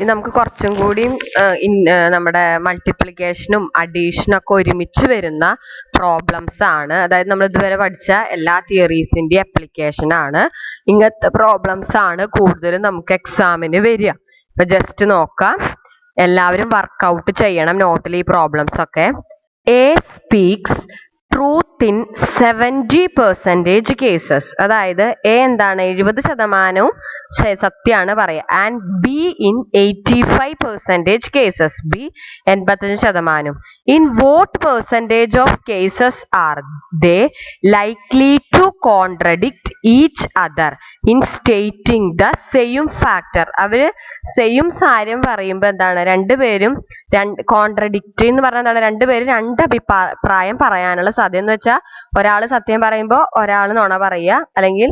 നമുക്ക് കുറച്ചും കൂടി നമ്മുടെ മൾട്ടിപ്ലിക്കേഷനും അഡീഷനും ഒക്കെ ഒരുമിച്ച് വരുന്ന പ്രോബ്ലംസ് ആണ്. അതായത് നമ്മൾ ഇതുവരെ പഠിച്ച എല്ലാ തിയറീസിന്റെ അപ്ലിക്കേഷൻ ആണ്. ഇങ്ങനത്തെ പ്രോബ്ലംസ് ആണ് കൂടുതലും നമുക്ക് എക്സാമിന് വരിക. ഇപ്പൊ ജസ്റ്റ് നോക്കാം, എല്ലാവരും വർക്കൗട്ട് ചെയ്യണം നോട്ടിൽ ഈ പ്രോബ്ലംസ് ഒക്കെ. A speaks truth in 70% cases. അതായത് എ എന്താണ് 70% സത്യമാണ് പറയുക. And B in 85% cases, B 85%. In what percentage of cases are they likely to contradict each other in stating the same factor. അവര് സെയിം കാര്യം പറയുമ്പോൾ എന്താണ് രണ്ടുപേരും കോൺട്രഡിക്റ്റ് എന്ന് പറഞ്ഞാൽ എന്താണ് രണ്ടുപേരും രണ്ട് അഭിപ്രായം പറയാനുള്ള സാധ്യത. എന്ന് വെച്ചാൽ ഒരാൾ സത്യം പറയുമ്പോൾ ഒരാൾ നുണ പറയുക, അല്ലെങ്കിൽ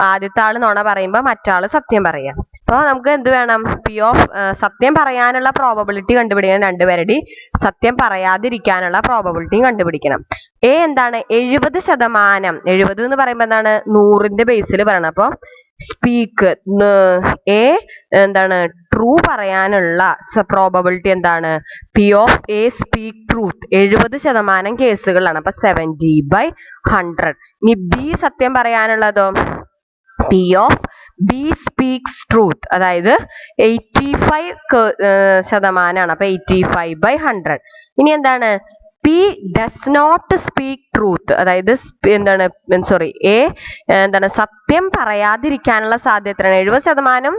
ആദ്യത്തെ ആൾ നുണ പറയുമ്പോൾ മറ്റാൾ സത്യം പറയുക. അപ്പോൾ നമുക്ക് എന്ത് വേണം? പി ഓഫ് സത്യം പറയാനുള്ള പ്രോബബിലിറ്റി കണ്ടുപിടിക്കണം, രണ്ടുപേരുടെ സത്യം പറയാതിരിക്കാനുള്ള പ്രോബബിലിറ്റിയും കണ്ടുപിടിക്കണം. എ എന്താണ് 70%. 70 എന്ന് പറയുമ്പോൾ എന്താണ് 100ന്റെ ബേസിൽ പറയണം. അപ്പോൾ സ്പീക്ക് എ എന്താണ് ട്രൂ പറയാനുള്ള പ്രോബബിലിറ്റി എന്താണ്? P of A speak truth 70% കേസുകളാണ്. അപ്പൊ 70/100. ഇനി ബി സത്യം പറയാനുള്ളതോ P of B speaks truth, അതായത് 85% അപ്പൊ 85/100. ഇനി എന്താണ് P does not speak truth, അതായത് എന്താണ് എ എന്താണ് സത്യം പറയാതിരിക്കാനുള്ള സാധ്യത എത്രയാണ്? 70%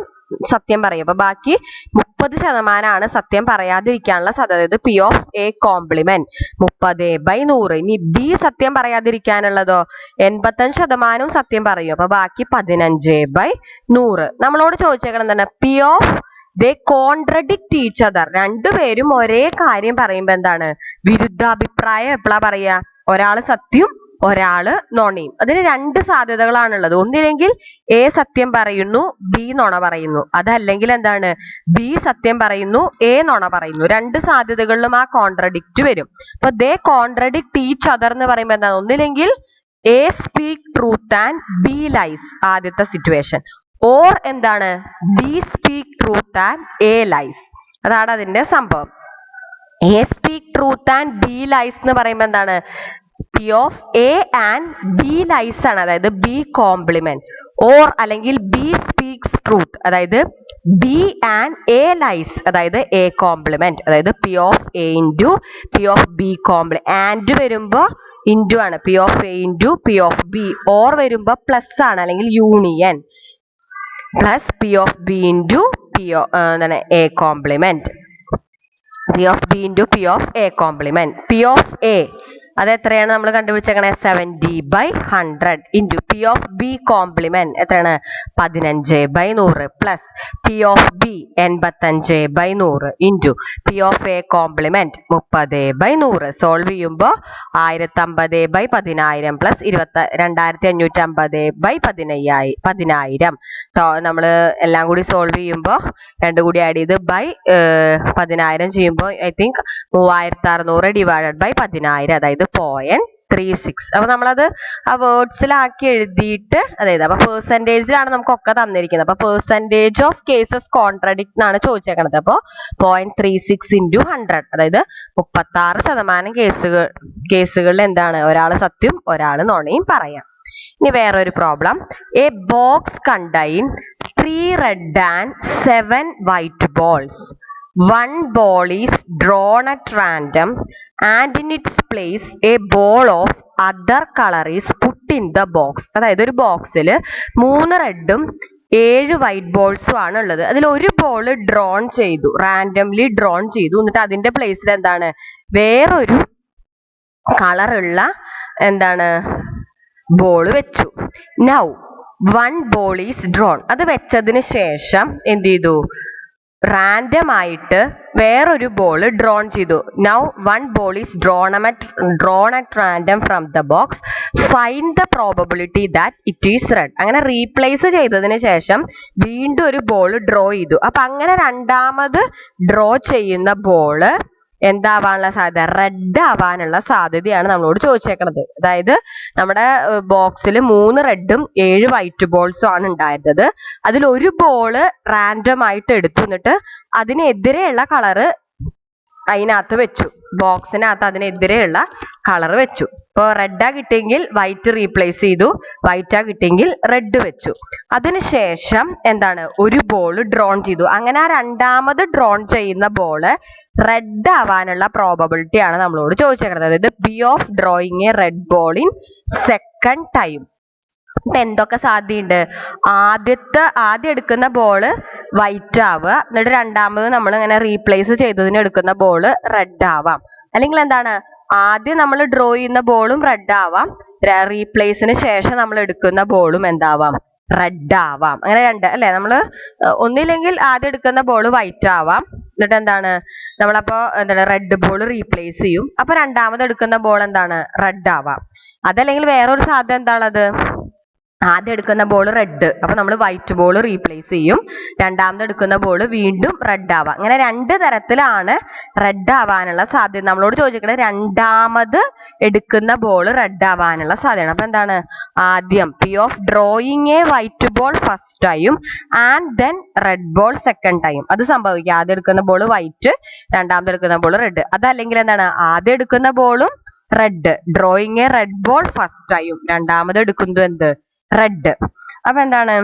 സത്യം പറയും. അപ്പൊ ബാക്കി 30% സത്യം പറയാതിരിക്കാനുള്ള സാധ്യത. P of A complement 30/100. ഇനി ബി സത്യം പറയാതിരിക്കാനുള്ളതോ 85% സത്യം പറയും. അപ്പൊ ബാക്കി 15/100. നമ്മളോട് ചോദിച്ചേക്കണം എന്താണ്? P of they contradict each other. രണ്ടുപേരും ഒരേ കാര്യം പറയുമ്പോ എന്താണ് വിരുദ്ധാഭിപ്രായം എപ്പോഴാ പറയാ? ഒരാള് സത്യം ഒരാള് നുണയും. അതിന് രണ്ട് സാധ്യതകളാണുള്ളത്. ഒന്നില്ലെങ്കിൽ എ സത്യം പറയുന്നു ബി നുണ പറയുന്നു, അതല്ലെങ്കിൽ എന്താണ് ബി സത്യം പറയുന്നു എ നുണ പറയുന്നു. രണ്ട് സാധ്യതകളിലും ആ കോൺട്രഡിക്റ്റ് വരും. അപ്പൊ ദേ കോൺട്രഡിക്റ്റ് ഈച്ച് അതർ എന്ന് പറയുമ്പോൾ എന്താണ്? ഒന്നില്ലെങ്കിൽ A speak truth and B lies, ആദ്യത്തെ സിറ്റുവേഷൻ. ഓർ എന്താണ് B speak truth and A lies. അതാണ് അതിന്റെ സംഭവം. A speak truth and B lies എന്ന് പറയുമ്പോൾ എന്താണ്? P of A and B lies ആണ്, അതായത് ബി കോംപ്ലിമെന്റ്. ഓർ അല്ലെങ്കിൽ ബി സ്പീക്സ് ട്രൂത്ത്, അതായത് ബി ആൻഡ് എ ലൈസ്, അതായത് എ കോംപ്ലിമെന്റ്. അതായത് P of A into P of B complement. And വരുമ്പോ ഇൻറ്റു ആണ്, P of A into P of B. Or വരുമ്പോ plus ആണ്, അല്ലെങ്കിൽ union. Plus P of B into എന്താണ് A complement. P of B into P of A complement. P of A അത് എത്രയാണ് നമ്മൾ കണ്ടുപിടിച്ചേക്കണേ? 70/100 into P of B complement എത്രയാണ്? 15/100 plus P of B 85/100 into P of A complement 30/100. Solve ചെയ്യുമ്പോൾ 1050/10,000 plus 2550/10,000. നമ്മൾ എല്ലാം കൂടി സോൾവ് ചെയ്യുമ്പോൾ രണ്ടും കൂടി ആഡ് ചെയ്ത് ബൈ 10,000 ചെയ്യുമ്പോൾ ഐ തിങ്ക് 3600 ഡിവൈഡഡ് ബൈ 10,000, അതായത് 0.36. അപ്പൊ നമ്മളത് ആ വേർഡ്സിലാക്കി എഴുതിയിട്ട്, അതായത് അപ്പൊ പെർസെൻറ്റേജിലാണ് നമുക്കൊക്കെ തന്നിരിക്കുന്നത്. അപ്പൊ പെർസെൻറ്റേജ് ഓഫ് കേസസ് കോൺട്രഡിക്റ്റ് എന്നാണ് ചോദിച്ചേക്കണത്. അപ്പൊ 0.36 ഇൻറ്റു 100, അതായത് 36% കേസുകളിൽ എന്താണ് ഒരാള് സത്യം ഒരാള് നുണയും പറയാം. ഇനി വേറൊരു problem. A box contain 3 red and 7 white balls. One ball is drawn at random and in its place a ball of other color is put in the box. അതായത് ഒരു ബോക്സിൽ 3 റെഡും 7 വൈറ്റ് ബോൾസും ആണ് ഉള്ളത്. അതിൽ ഒരു ബോൾ ഡ്രോൺ ചെയ്തു, randomly drone ചെയ്തു. എന്നിട്ട് അതിന്റെ പ്ലേസിൽ എന്താണ് വേറൊരു കളറുള്ള എന്താണ് ബോൾ വെച്ചു. Now one ball is drawn. അത് വെച്ചതിന് ശേഷം എന്ത് ചെയ്തു? റാൻഡം ആയിട്ട് വേറൊരു ബോൾ ഡ്രോൺ ചെയ്തു. Now one ball is drawn at random from the box. Find the probability that it is red. അങ്ങനെ റീപ്ലേസ് ചെയ്തതിന് ശേഷം വീണ്ടും ഒരു ബോൾ ഡ്രോ ചെയ്തു. അപ്പൊ അങ്ങനെ രണ്ടാമത് ഡ്രോ ചെയ്യുന്ന ബോള് എന്താവാനുള്ള സാധ്യത? റെഡ് ആവാനുള്ള സാധ്യതയാണ് നമ്മളോട് ചോദിച്ചേക്കണത്. അതായത് നമ്മുടെ ബോക്സിൽ 3 റെഡും 7 വൈറ്റ് ബോൾസും ആണ് ഉണ്ടായിരുന്നത്. അതിൽ ഒരു ബോള് റാൻഡം ആയിട്ട് എടുത്തു, എന്നിട്ട് അതിനെതിരെയുള്ള കളറ് അതിനകത്ത് വെച്ചു, ബോക്സിനകത്ത് അതിനെതിരെയുള്ള കളർ വെച്ചു. ഇപ്പോൾ റെഡാ കിട്ടിയെങ്കിൽ വൈറ്റ് റീപ്ലേസ് ചെയ്തു, വൈറ്റാ കിട്ടിയെങ്കിൽ റെഡ് വെച്ചു. അതിനുശേഷം എന്താണ്, ഒരു ബോൾ ഡ്രോൺ ചെയ്തു. അങ്ങനെ ആ രണ്ടാമത് ഡ്രോൺ ചെയ്യുന്ന ബോള് റെഡ് ആവാനുള്ള പ്രോബബിലിറ്റി ആണ് നമ്മളോട് ചോദിച്ചേക്കുന്നത്. അതായത് B of drawing A red ball in second time. ഇപ്പൊ എന്തൊക്കെ സാധ്യതയുണ്ട്? ആദ്യം എടുക്കുന്ന ബോള് വൈറ്റ് ആവുക, എന്നിട്ട് രണ്ടാമത് നമ്മൾ ഇങ്ങനെ റീപ്ലേസ് ചെയ്തതിന് എടുക്കുന്ന ബോള് റെഡ് ആവാം. അല്ലെങ്കിൽ എന്താണ്, ആദ്യം നമ്മൾ ഡ്രോ ചെയ്യുന്ന ബോളും റെഡ് ആവാം, റീപ്ലേസിന് ശേഷം നമ്മൾ എടുക്കുന്ന ബോളും എന്താവാം? റെഡ് ആവാം. അങ്ങനെ രണ്ട് അല്ലെ, നമ്മള് ഒന്നില്ലെങ്കിൽ ആദ്യം എടുക്കുന്ന ബോൾ വൈറ്റ് ആവാം, എന്നിട്ട് എന്താണ് നമ്മളപ്പോ എന്താണ് റെഡ് ബോൾ റീപ്ലേസ് ചെയ്യും, അപ്പൊ രണ്ടാമത് എടുക്കുന്ന ബോൾ എന്താണ്? റെഡ് ആവാം. അതല്ലെങ്കിൽ വേറൊരു സാധ്യത എന്താണത്? ആദ്യം എടുക്കുന്ന ബോൾ റെഡ്, അപ്പൊ നമ്മൾ വൈറ്റ് ബോൾ റീപ്ലേസ് ചെയ്യും, രണ്ടാമത് എടുക്കുന്ന ബോൾ വീണ്ടും റെഡ് ആവാം. അങ്ങനെ 2 തരത്തിലാണ് റെഡ് ആവാനുള്ള സാധ്യത. നമ്മളോട് ചോദിക്കുന്നത് രണ്ടാമത് എടുക്കുന്ന ബോൾ റെഡ് ആവാനുള്ള സാധ്യതയാണ്. അപ്പൊ എന്താണ്, ആദ്യം P of drawing A white ball first time and then red ball second time. അത് സംഭവിക്കുക, ആദ്യം എടുക്കുന്ന ബോൾ വൈറ്റ്, രണ്ടാമത് എടുക്കുന്ന ബോൾ റെഡ്. അതല്ലെങ്കിൽ എന്താണ്, ആദ്യം എടുക്കുന്ന ബോളും red, drawing A red ball first time, രണ്ടാമത് എടുക്കുന്നത് എന്ത്? റെഡ്. അപ്പൊ എന്താണ്,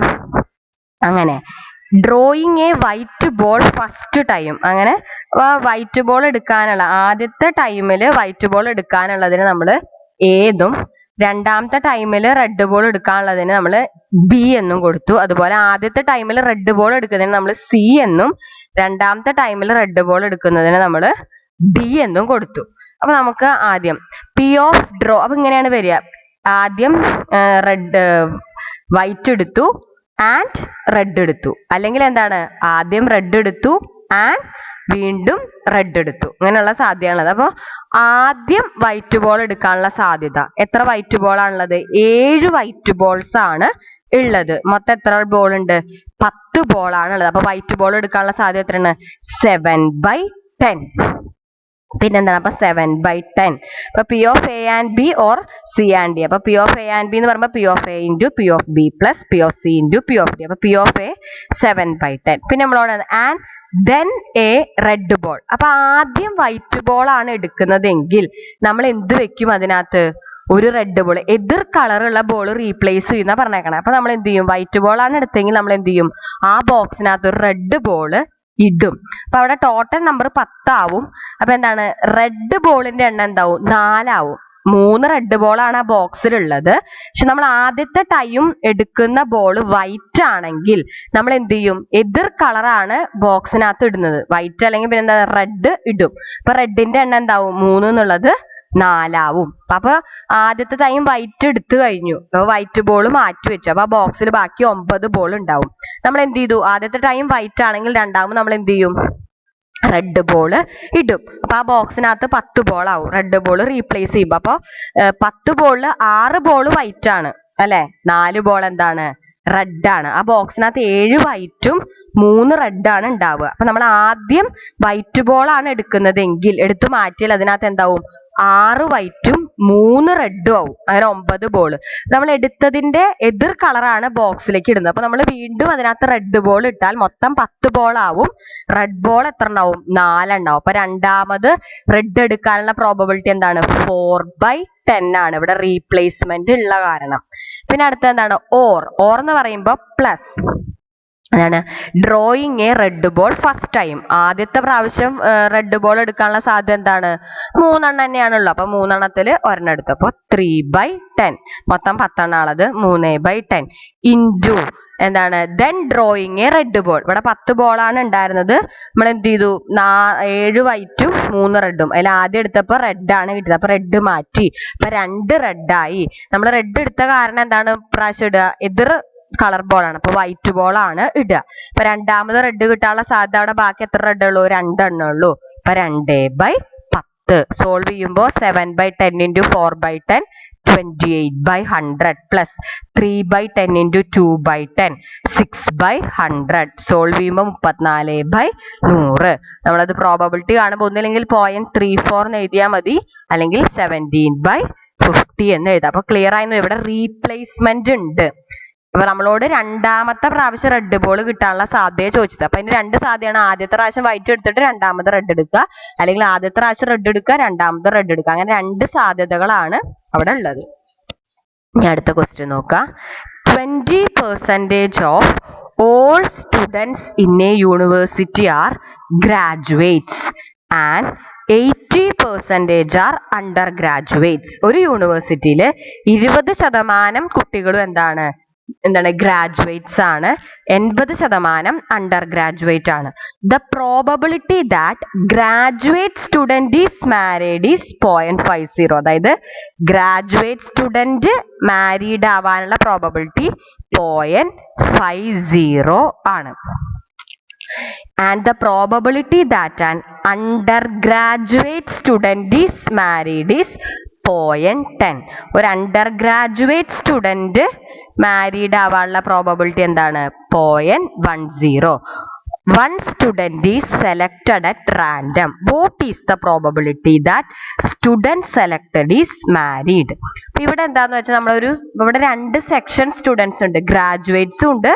അങ്ങനെ drawing A white ball first time. അങ്ങനെ വൈറ്റ് ബോൾ എടുക്കാനുള്ള ആദ്യത്തെ ടൈമിൽ വൈറ്റ് ബോൾ എടുക്കാനുള്ളതിന് നമ്മൾ ഏതും, രണ്ടാമത്തെ ടൈമിൽ റെഡ് ബോൾ എടുക്കാനുള്ളതിന് നമ്മൾ ബി എന്നും കൊടുത്തു. അതുപോലെ ആദ്യത്തെ ടൈമിൽ റെഡ് ബോൾ എടുക്കുന്നതിന് നമ്മൾ സി എന്നും, രണ്ടാമത്തെ ടൈമിൽ റെഡ് ബോൾ എടുക്കുന്നതിന് നമ്മൾ ഡി എന്നും കൊടുത്തു. അപ്പൊ നമുക്ക് ആദ്യം പി ഓഫ് ഡ്രോ, അപ്പൊ ഇങ്ങനെയാണ് വരിക. ആദ്യം വൈറ്റ് എടുത്തു ആൻഡ് റെഡ് എടുത്തു, അല്ലെങ്കിൽ എന്താണ്, ആദ്യം റെഡ് എടുത്തു ആൻഡ് വീണ്ടും റെഡ് എടുത്തു. ഇങ്ങനെയുള്ള സാധ്യതയാണുള്ളത്. അപ്പോൾ ആദ്യം വൈറ്റ് ബോൾ എടുക്കാനുള്ള സാധ്യത, എത്ര വൈറ്റ് ബോൾ ആണുള്ളത്? 7 വൈറ്റ് ബോൾസ് ആണ് ഉള്ളത്. മൊത്തം എത്ര ബോൾ ഉണ്ട്? 10 ബോൾ ആണ് ഉള്ളത്. അപ്പൊ വൈറ്റ് ബോൾ എടുക്കാനുള്ള സാധ്യത എത്രയാണ്? 7/10. പിന്നെന്താണ്, അപ്പൊ 7/10. അപ്പൊ P of A and B or C and D. അപ്പൊ P of A and B എന്ന് പറയുമ്പോൾ P of A into P of B plus P of C into P of D. അപ്പൊ പി ഓഫ് എ 7/10. പിന്നെ നമ്മളോട് and then a red ball. അപ്പൊ ആദ്യം white ball ആണ് എടുക്കുന്നതെങ്കിൽ നമ്മൾ എന്ത് വെക്കും? അതിനകത്ത് ഒരു റെഡ് ബോൾ, എതിർ കളറുള്ള ബോൾ റീപ്ലേസ് ചെയ്യുന്ന പറഞ്ഞേക്കണം. അപ്പൊ നമ്മൾ എന്ത് ചെയ്യും? വൈറ്റ് ബോൾ ആണ് എടുത്തെങ്കിൽ നമ്മൾ എന്ത് ചെയ്യും? ആ ബോക്സിനകത്ത് ഒരു റെഡ് ബോൾ ഇടും. അപ്പൊ അവിടെ ടോട്ടൽ നമ്പർ 10 ആവും. അപ്പൊ എന്താണ്, റെഡ് ബോളിന്റെ എണ്ണം എന്താവും? 4 ആവും. 3 റെഡ് ബോൾ ആണ് ആ ബോക്സിൽ ഉള്ളത്. പക്ഷെ നമ്മൾ ആദ്യത്തെ ടൈം എടുക്കുന്ന ബോൾ വൈറ്റ് ആണെങ്കിൽ നമ്മൾ എന്ത് ചെയ്യും? എതിർ കളറാണ് ബോക്സിനകത്ത് ഇടുന്നത്. വൈറ്റ് അല്ലെങ്കിൽ പിന്നെ എന്താ, റെഡ് ഇടും. അപ്പൊ റെഡിന്റെ എണ്ണം എന്താവും? 3 എന്നുള്ളത് 4 ആവും. അപ്പൊ ആദ്യത്തെ ടൈം വൈറ്റ് എടുത്തു കഴിഞ്ഞു, അപ്പൊ വൈറ്റ് ബോൾ മാറ്റി വെച്ചു. അപ്പൊ ആ ബോക്സിൽ ബാക്കി 9 ബോൾ ഉണ്ടാവും. നമ്മൾ എന്ത് ചെയ്തു? ആദ്യത്തെ ടൈം വൈറ്റ് ആണെങ്കിൽ രണ്ടാമത് നമ്മൾ എന്ത് ചെയ്യും? റെഡ് ബോൾ ഇടും. അപ്പൊ ആ ബോക്സിനകത്ത് 10 ബോൾ ആവും. റെഡ് ബോൾ റീപ്ലേസ് ചെയ്യുമ്പോ അപ്പൊ 10 ബോളിൽ 6 ബോൾ വൈറ്റ് ആണ് അല്ലെ, 4 ബോൾ എന്താണ്? റെഡ് ആണ്. ആ ബോക്സിനകത്ത് 7 വൈറ്റും 3 റെഡ് ആണ് ഉണ്ടാവുക. അപ്പൊ നമ്മൾ ആദ്യം വൈറ്റ് ബോൾ ആണ് എടുക്കുന്നതെങ്കിൽ എടുത്തു മാറ്റിയാൽ അതിനകത്ത് എന്താവും? 6 വൈറ്റും 3 റെഡും ആവും. അങ്ങനെ 9 ബോൾ. നമ്മൾ എടുത്തതിന്റെ എതിർ കളറാണ് ബോക്സിലേക്ക് ഇടുന്നത്. അപ്പൊ നമ്മൾ വീണ്ടും അതിനകത്ത് റെഡ് ബോൾ ഇട്ടാൽ മൊത്തം 10 ബോൾ ആവും. റെഡ് ബോൾ എത്ര ഉണ്ടാവും? 4 ഉണ്ടാവും. അപ്പൊ രണ്ടാമത് റെഡ് എടുക്കാനുള്ള പ്രോബബിലിറ്റി എന്താണ്? 4/10 ആണ്, ഇവിടെ റീപ്ലേസ്മെന്റ് ഉള്ള കാരണം. പിന്നെ അടുത്ത എന്താണ്? ഓർ എന്ന് പറയുമ്പോൾ പ്ലസ്. അതാണ് drawing A red ball first time. ആദ്യത്തെ പ്രാവശ്യം റെഡ് ബോൾ എടുക്കാനുള്ള സാധ്യത എന്താണ്? 3 എണ്ണം തന്നെയാണുള്ളൂ. അപ്പൊ 3 എണ്ണത്തിൽ ഒരെണ്ണം എടുത്തു. അപ്പൊ 3/10. മൊത്തം 10 എണ്ണം ഉള്ളത് 3/10 ഇൻറ്റു എന്താണ്? Then drawing A red ball. ഇവിടെ 10 ബോളാണ് ഉണ്ടായിരുന്നത്. നമ്മൾ എന്ത് ചെയ്തു? 7 വൈറ്റും 3 റെഡും. അതിൽ ആദ്യം എടുത്തപ്പോ റെഡ് ആണ് കിട്ടിയത്. അപ്പൊ റെഡ് മാറ്റി. അപ്പൊ 2 റെഡായി. നമ്മൾ റെഡ് എടുത്ത കാരണം എന്താണ്? പ്രാവശ്യം ഇടുക എതിർ കളർ ബോൾ ആണ്. അപ്പൊ വൈറ്റ് ബോൾ ആണ് ഇടുക. അപ്പൊ രണ്ടാമത് റെഡ് കിട്ടാനുള്ള സാധ്യത അവിടെ ബാക്കി എത്ര റെഡ് ഉള്ളൂ? 2 എണ്ണം ഉള്ളൂ. അപ്പൊ 2/10. സോൾവ് ചെയ്യുമ്പോൾ 7/10 ഇൻറ്റു 4/10 28/100 പ്ലസ് 3/10 ഇൻറ്റു 2/10 6/100 സോൾവ് ചെയ്യുമ്പോൾ 34/100. നമ്മളത് പ്രോബബിലിറ്റി കാണുമ്പോൾ ഒന്നില്ലെങ്കിൽ 0.34 എന്ന് എഴുതിയാൽ മതി, അല്ലെങ്കിൽ 17/50 എന്ന് എഴുതാം. അപ്പൊ ക്ലിയർ ആയിരുന്നു. ഇവിടെ റീപ്ലേസ്മെന്റ് ഉണ്ട്. അപ്പൊ നമ്മളോട് രണ്ടാമത്തെ പ്രാവശ്യം റെഡ് ബോൾ കിട്ടാനുള്ള സാധ്യത ചോദിച്ചത്. അപ്പൊ അതിന് രണ്ട് സാധ്യതയാണ്. ആദ്യത്തെ പ്രാവശ്യം വൈറ്റ് എടുത്തിട്ട് രണ്ടാമത് റെഡ് എടുക്കുക, അല്ലെങ്കിൽ ആദ്യത്തെ പ്രാവശ്യം റെഡ് എടുക്കുക രണ്ടാമത് റെഡ് എടുക്കുക. അങ്ങനെ രണ്ട് സാധ്യതകളാണ് അവിടെ ഉള്ളത്. ഇനി അടുത്ത ക്വസ്റ്റ്യൻ നോക്കാം. 20% of all students in a university are graduates and 80% are undergraduates. ഒരു യൂണിവേഴ്സിറ്റിയിൽ 20% കുട്ടികളും എന്താണ് ഗ്രാജുവേറ്റ്സ് ആണ്, 80% അണ്ടർ ഗ്രാജുവേറ്റ് ആണ്. The probability that graduate student is married is 0.50. അതായത് ഗ്രാജുവേറ്റ് സ്റ്റുഡന്റ് മാരീഡ് ആവാനുള്ള പ്രോബബിലിറ്റി 0.50 ആണ്. And the probability that an undergraduate student is married is 0.10. ഒരു അണ്ടർ ഗ്രാജുവേറ്റ് സ്റ്റുഡന്റ് മാരീഡ് ആവാനുള്ള പ്രോബബിലിറ്റി എന്താണ്? 0.10. One student is selected at random. What is the probability that student selected is married? അപ്പൊ ഇവിടെ എന്താന്ന് വെച്ചാൽ നമ്മളൊരു ഇവിടെ രണ്ട് സെക്ഷൻ സ്റ്റുഡൻസ് ഉണ്ട്, ഗ്രാജുവേറ്റ്സും ഉണ്ട്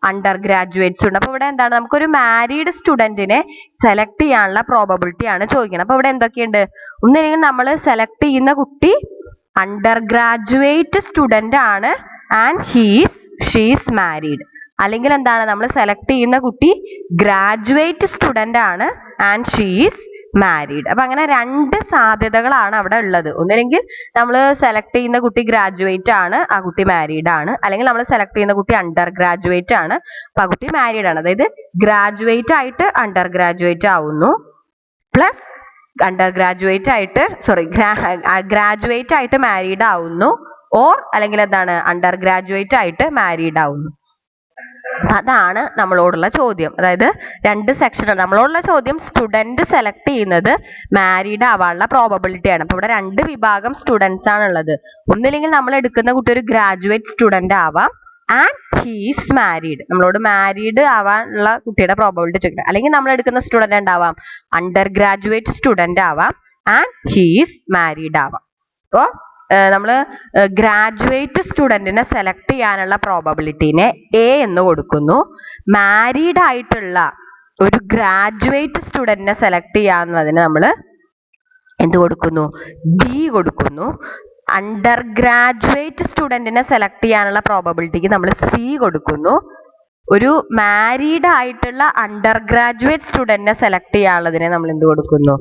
അണ്ടർ ഗ്രാജുവേറ്റ്സും ഉണ്ട്. അപ്പൊ ഇവിടെ എന്താണ്, നമുക്കൊരു മാരീഡ് സ്റ്റുഡന്റിനെ സെലക്ട് ചെയ്യാനുള്ള പ്രോബബിലിറ്റി ആണ് ചോദിക്കുന്നത്. അപ്പൊ ഇവിടെ എന്തൊക്കെയുണ്ട്? ഒന്നില്ലെങ്കിൽ നമ്മൾ സെലക്ട് ചെയ്യുന്ന കുട്ടി അണ്ടർ ഗ്രാജുവേറ്റ് സ്റ്റുഡന്റ് ആണ് ആൻഡ് ഷീസ് മാരീഡ്. അല്ലെങ്കിൽ എന്താണ്, നമ്മൾ സെലക്ട് ചെയ്യുന്ന കുട്ടി ഗ്രാജുവേറ്റ് സ്റ്റുഡന്റ് ആണ് ആൻഡ് ഷീസ് മാരീഡ്. അപ്പൊ അങ്ങനെ രണ്ട് സാധ്യതകളാണ് അവിടെ ഉള്ളത്. ഒന്നില്ലെങ്കിൽ നമ്മൾ സെലക്ട് ചെയ്യുന്ന കുട്ടി ഗ്രാജുവേറ്റ് ആണ്, ആ കുട്ടി മാരീഡ് ആണ്. അല്ലെങ്കിൽ നമ്മൾ സെലക്ട് ചെയ്യുന്ന കുട്ടി അണ്ടർ ഗ്രാജുവേറ്റ് ആണ്, അപ്പൊ ആ കുട്ടി മാരീഡ് ആണ്. അതായത് ഗ്രാജുവേറ്റ് ആയിട്ട് അണ്ടർ ഗ്രാജുവേറ്റ് ആവുന്നു, പ്ലസ് അണ്ടർ ഗ്രാജുവേറ്റ് ആയിട്ട് ഗ്രാജുവേറ്റ് ആയിട്ട് മാരീഡ് ആവുന്നു, ഓർ അല്ലെങ്കിൽ എന്താണ് അണ്ടർ ഗ്രാജുവേറ്റ് ആയിട്ട് മാരീഡ് ആവുന്നു. അതാണ് നമ്മളോടുള്ള ചോദ്യം. അതായത് രണ്ട് സെക്ഷൻ നമ്മളോടുള്ള ചോദ്യം സ്റ്റുഡന്റ് സെലക്ട് ചെയ്യുന്നത് മാരീഡ് ആവാനുള്ള പ്രോബബിലിറ്റി ആണ്. അപ്പൊ ഇവിടെ രണ്ട് വിഭാഗം സ്റ്റുഡൻസ് ആണുള്ളത്. ഒന്നില്ലെങ്കിൽ നമ്മൾ എടുക്കുന്ന കുട്ടി ഒരു ഗ്രാജുവേറ്റ് സ്റ്റുഡന്റ് ആവാം ആൻഡ് ഹീസ് മാരീഡ്, നമ്മളോട് മാരീഡ് ആവാനുള്ള കുട്ടിയുടെ പ്രോബബിലിറ്റി ചോദിക്കണം. അല്ലെങ്കിൽ നമ്മൾ എടുക്കുന്ന സ്റ്റുഡന്റ് ഉണ്ടാവാം അണ്ടർ ഗ്രാജുവേറ്റ് സ്റ്റുഡന്റ് ആവാം ആൻഡ് ഹീസ് മാരീഡ് ആവാം. അപ്പോൾ നമ്മൾ ഗ്രാജുവേറ്റ് സ്റ്റുഡന്റിനെ സെലക്ട് ചെയ്യാനുള്ള പ്രോബബിലിറ്റിനെ എ എന്ന് കൊടുക്കുന്നു. മാരീഡ് ആയിട്ടുള്ള ഒരു ഗ്രാജുവേറ്റ് സ്റ്റുഡന്റിനെ സെലക്ട് ചെയ്യാവുന്നതിന് നമ്മൾ എന്ത് കൊടുക്കുന്നു? ബി കൊടുക്കുന്നു. അണ്ടർ ഗ്രാജുവേറ്റ് സ്റ്റുഡന്റിനെ സെലക്ട് ചെയ്യാനുള്ള പ്രോബബിലിറ്റിക്ക് നമ്മൾ സി കൊടുക്കുന്നു. ഒരു മാരീഡ് ആയിട്ടുള്ള അണ്ടർ ഗ്രാജുവേറ്റ് സ്റ്റുഡന്റിനെ സെലക്ട് ചെയ്യാനുള്ളതിനെ നമ്മൾ എന്ത് കൊടുക്കുന്നു?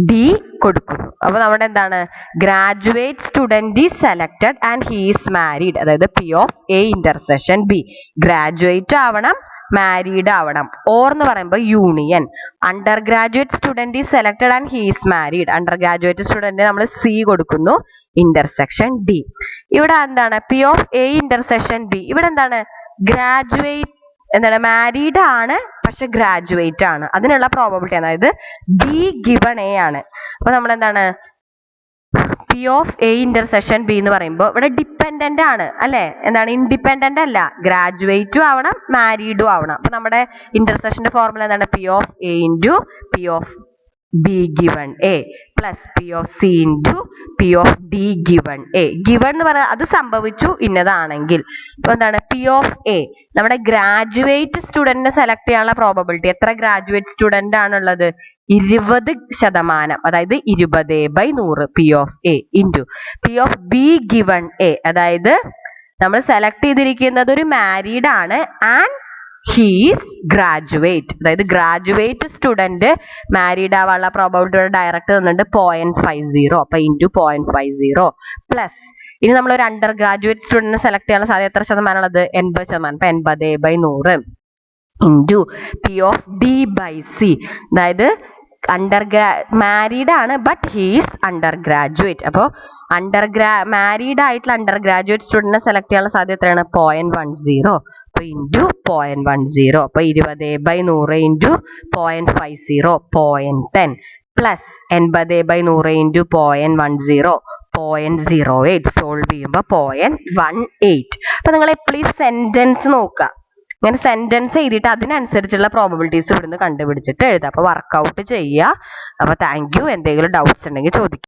ഡി കൊടുക്കുന്നു. അപ്പൊ നമ്മുടെ എന്താണ്, graduate student is selected and he is married. അതായത് P of A intersection B, graduate ആവണം മാരീഡ് ആവണം. ഓർ എന്ന് പറയുമ്പോൾ union, under graduate student is selected and he is married, under graduate student നമ്മൾ സി കൊടുക്കുന്നു, ഇന്റർസെക്ഷൻ ഡി. ഇവിടെ എന്താണ് P of A intersection B, ഇവിടെ എന്താണ് ഗ്രാജുവേറ്റ് എന്താണ് മാരീഡ് ആണ് പക്ഷെ ഗ്രാജുവേറ്റ് ആണ്, അതിനുള്ള പ്രോബബിലിറ്റി ആണ്. അതായത് ബി ഗിവൺ എ ആണ്. അപ്പൊ നമ്മൾ എന്താണ് P of A intersection B എന്ന് പറയുമ്പോൾ ഇവിടെ ഡിപ്പെൻഡന്റ് ആണ് അല്ലെ, എന്താണ് ഇൻഡിപെൻഡന്റ് അല്ല, ഗ്രാജുവേറ്റും ആവണം മാരീഡും ആവണം. അപ്പൊ നമ്മുടെ ഇന്റർസെക്ഷന്റെ ഫോർമുല എന്താണ്? P of A into P of be given A plus P of C into P of D given A. Given എന്ന് പറഞ്ഞാൽ അത് സംഭവിച്ചു ഇന്നതാണെങ്കിൽ. ഇപ്പൊ എന്താണ് പി ഓഫ് എ, നമ്മുടെ ഗ്രാജുവേറ്റ് സ്റ്റുഡന്റിനെ സെലക്ട് ചെയ്യാനുള്ള പ്രോബബിലിറ്റി, എത്ര ഗ്രാജുവേറ്റ് സ്റ്റുഡന്റ് ആണുള്ളത്? 20%, അതായത് 20/100 P of A into P of be given A, അതായത് നമ്മൾ സെലക്ട് ചെയ്തിരിക്കുന്നത് ഒരു മാരീഡ് ആണ് ആൻഡ് ഹീസ് ഗ്രാജുവേറ്റ്, അതായത് ഗ്രാജുവേറ്റ് സ്റ്റുഡന്റ് മാരീഡ് ആവാനുള്ള പ്രോബബിലിറ്റി ഡയറക്റ്റ് തന്നിട്ട് 0.50, അപ്പൊ ഇൻറ്റു 0.50 പ്ലസ് ഇനി നമ്മൾ ഒരു അണ്ടർ ഗ്രാജുവേറ്റ് സ്റ്റുഡന്റിനെ സെലക്ട് ചെയ്യാനുള്ള സാധ്യത എത്ര ശതമാനമുള്ളത്? 80%, അപ്പൊ 80/100 into P of D by C, അതായത് മാരീഡ് ആണ് ബട്ട് ഹീസ് അണ്ടർ ഗ്രാജുവേറ്റ്. അപ്പോൾ മാരീഡ് ആയിട്ടുള്ള അണ്ടർ ഗ്രാജുവേറ്റ് സ്റ്റുഡന്റിനെ സെലക്ട് ചെയ്യാനുള്ള സാധ്യത എത്രയാണ്? 0.10, അപ്പൊ ഇൻറ്റു 0.10, അപ്പൊ 20/100 ഇൻറ്റു 0.50 0.10 പ്ലസ് 80/100 ഇൻറ്റു 0.10 0.08 സോൾവ് ചെയ്യുമ്പോൾ 0.18. അപ്പൊ നിങ്ങൾ എപ്പോഴും സെന്റൻസ് നോക്കുക. ഇങ്ങനെ സെന്റൻസ് എഴുതിയിട്ട് അതിനനുസരിച്ചുള്ള പ്രോബബിലിറ്റീസ് ഇവിടുന്ന് കണ്ടുപിടിച്ചിട്ട് എഴുതുക. അപ്പൊ വർക്കൗട്ട് ചെയ്യുക. അപ്പൊ താങ്ക് യു. എന്തെങ്കിലും ഡൗട്ട്സ് ഉണ്ടെങ്കിൽ ചോദിക്കുക.